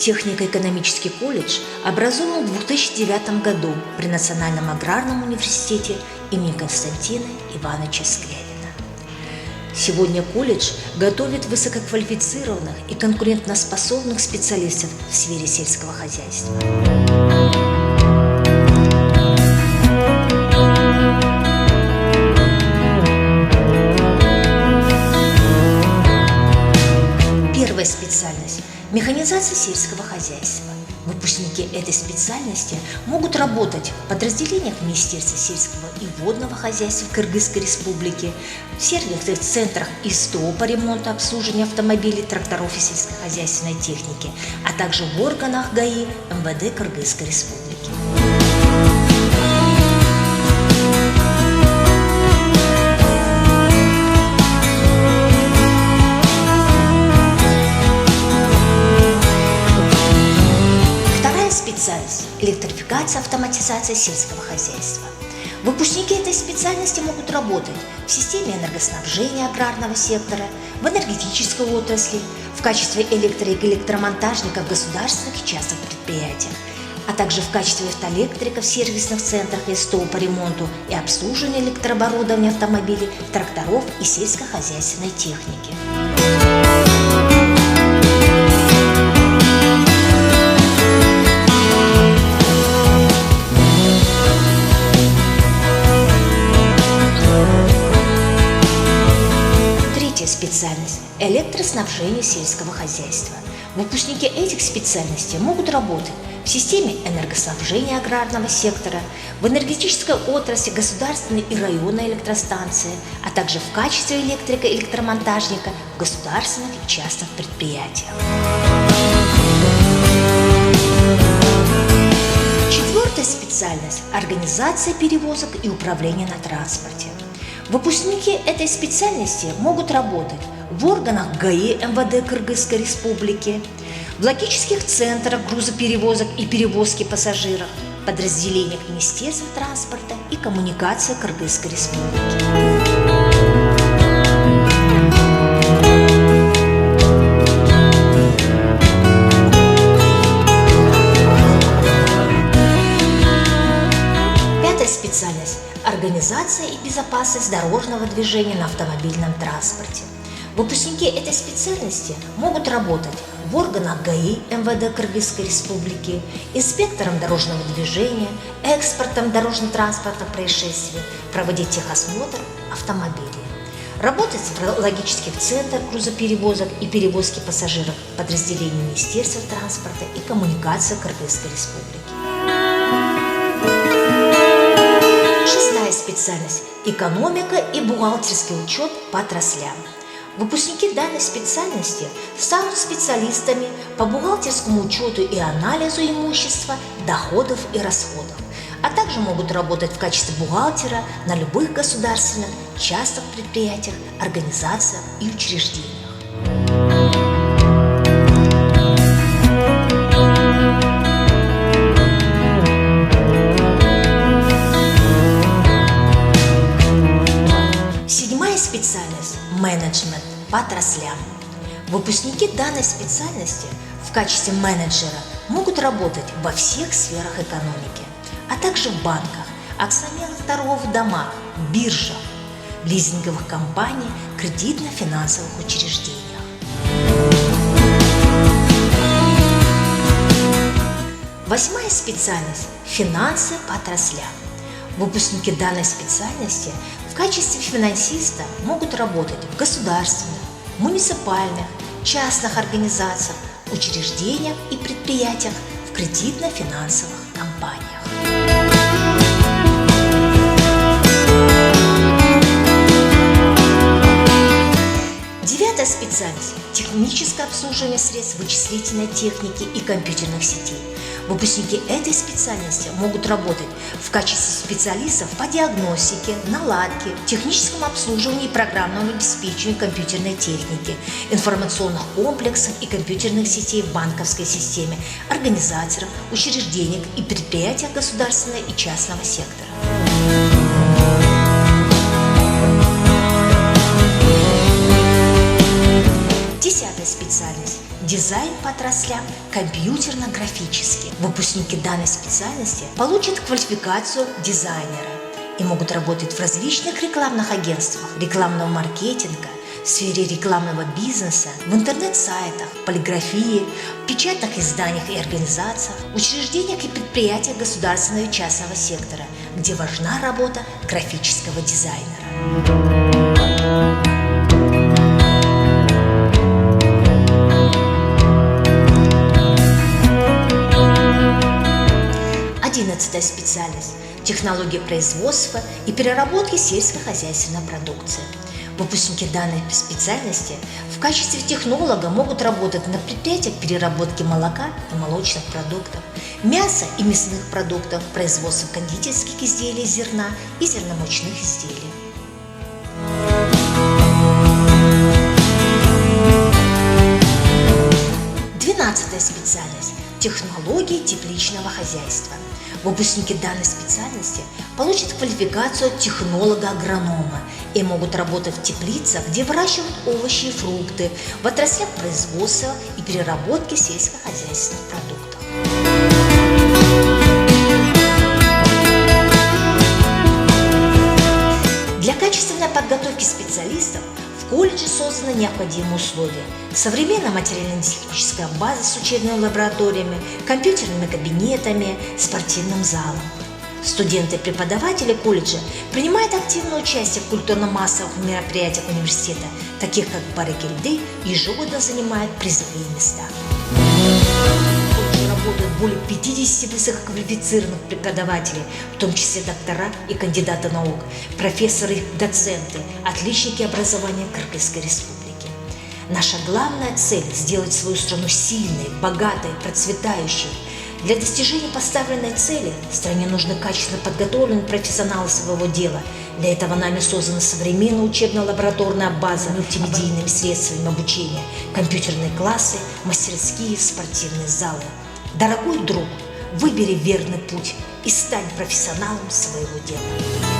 Технико-экономический колледж образован в 2009 году при Национальном аграрном университете имени Константина Ивановича Скрябина. Сегодня колледж готовит высококвалифицированных и конкурентоспособных специалистов в сфере сельского хозяйства. Первая специальность – механизация сельского хозяйства. Выпускники этой специальности могут работать в подразделениях Министерства сельского и водного хозяйства Кыргызской Республики, в сервисных центрах ИСТО по ремонту и обслуживанию автомобилей, тракторов и сельскохозяйственной техники, а также в органах ГАИ МВД Кыргызской Республики. Специальность – электрификация, автоматизация сельского хозяйства. Выпускники этой специальности могут работать в системе энергоснабжения аграрного сектора, в энергетической отрасли, в качестве электромонтажников государственных и частных предприятиях, а также в качестве автоэлектриков в сервисных центрах ИСТО по ремонту и обслуживанию электрооборудования автомобилей, тракторов и сельскохозяйственной техники. Специальность – электроснабжение сельского хозяйства. Выпускники этих специальностей могут работать в системе энергоснабжения аграрного сектора, в энергетической отрасли государственной и районной электростанции, а также в качестве электрика и электромонтажника в государственных и частных предприятиях. Четвертая специальность – организация перевозок и управление на транспорте. Выпускники этой специальности могут работать в органах ГАИ МВД Кыргызской Республики, в логистических центрах грузоперевозок и перевозки пассажиров, подразделениях Министерства транспорта и коммуникации Кыргызской Республики. Специальность – организация и безопасность дорожного движения на автомобильном транспорте. Выпускники этой специальности могут работать в органах ГАИ МВД Кыргызской Республики, инспектором дорожного движения, экспортом дорожно-транспортных происшествий, проводить техосмотр автомобилей. Работать в логистических центрах грузоперевозок и перевозки пассажиров подразделений Министерства транспорта и коммуникации Кыргызской Республики. Шестая специальность – экономика и бухгалтерский учет по отраслям. Выпускники данной специальности станут специалистами по бухгалтерскому учету и анализу имущества, доходов и расходов, а также могут работать в качестве бухгалтера на любых государственных, частных предприятиях, организациях и учреждениях. Специальность – менеджмент по отраслям. Выпускники данной специальности в качестве менеджера могут работать во всех сферах экономики, а также в банках, акционерных торговых домах, биржах, лизинговых компаниях, кредитно-финансовых учреждениях. Восьмая специальность – финансы по отраслям. Выпускники данной специальности в качестве финансиста могут работать в государственных, муниципальных, частных организациях, учреждениях и предприятиях, в кредитно-финансовых компаниях. Девятая специальность – техническое обслуживание средств вычислительной техники и компьютерных сетей. Выпускники этой специальности могут работать в качестве специалистов по диагностике, наладке, техническому обслуживанию и программному обеспечению компьютерной техники, информационных комплексов и компьютерных сетей в банковской системе, организаторов, учреждениях и предприятиях государственного и частного сектора. Десятая специальность – дизайн по отраслям компьютерно-графический. Выпускники данной специальности получат квалификацию дизайнера и могут работать в различных рекламных агентствах, рекламного маркетинга, в сфере рекламного бизнеса, в интернет-сайтах, полиграфии, в печатных изданиях и организациях, учреждениях и предприятиях государственного и частного сектора, где важна работа графического дизайнера. 11-я специальность – технология производства и переработки сельскохозяйственной продукции. Выпускники данной специальности в качестве технолога могут работать на предприятиях переработки молока и молочных продуктов, мяса и мясных продуктов, производства кондитерских изделий из зерна и зерномучных изделий. 12-я специальность – технологии тепличного хозяйства. Выпускники данной специальности получат квалификацию технолога-агронома и могут работать в теплицах, где выращивают овощи и фрукты, в отраслях производства и переработки сельскохозяйственных продуктов. Для качественной подготовки специалистов в колледже созданы необходимые условия: современная материально-техническая база с учебными лабораториями, компьютерными кабинетами, спортивным залом. Студенты и преподаватели колледжа принимают активное участие в культурно-массовых мероприятиях университета, таких как баррикады, и ежегодно занимают призовые места. В колледже работают более 50 высококвалифицированных преподавателей, в том числе доктора и кандидаты наук, профессоры, доценты, отличники образования Кыргызской республики. Наша главная цель – сделать свою страну сильной, богатой, процветающей. Для достижения поставленной цели стране нужны качественно подготовленные профессионалы своего дела. Для этого нами создана современная учебно-лабораторная база с мультимедийными средствами обучения, компьютерные классы, мастерские, спортивные залы. Дорогой друг, выбери верный путь и стань профессионалом своего дела.